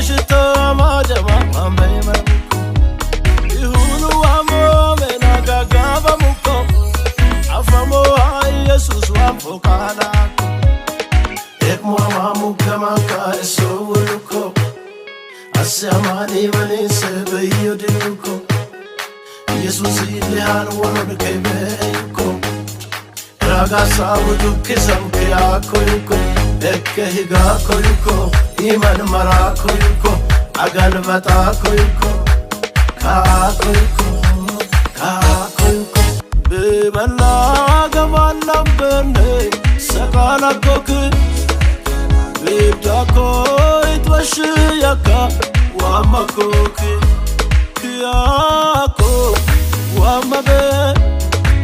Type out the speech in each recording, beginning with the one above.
shito amajama ambema ihulu amo mena gagava muko afamo Jesus wamfokana ekmo mamu kama kaiso wuluko asamani bani sebeyo diluko Jesus ilhan wonu kebeyko raga sabudu kisam kya koyko ekhiga koyko iman mara koyko agan bata koyko ka koyko bebana gamana bende sakana koku bebdako itwashiyaka wamakoku kiyako wamabe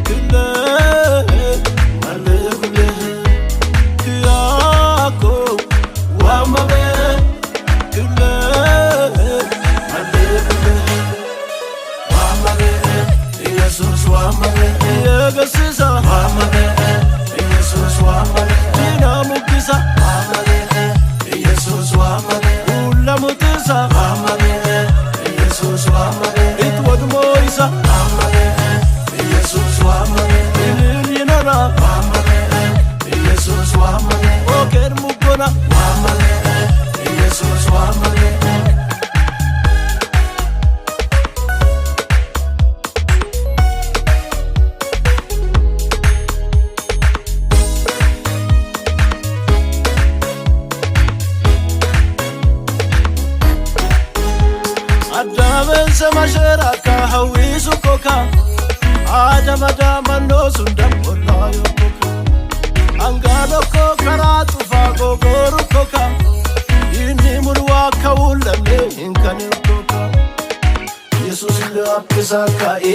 kile malebule kiyako wamabe kile malebule wamabe Jesus wamabe yegasiza wamabe Jesus wamabe dinamukisa wamabe Jesus wamabe ulamutisa wamabe Jesus wamabe itwadmoisa wamabe Jesus wamabe ilinara wamabe Jesus wamabe okermukona wamabe Jesus wamabe Adamen samashera ka hawisu koka Adama no sundam olayo koka Angado koka ratu fago goru koka Ini murwa kaula ne inkani koka Jesus le apisa ka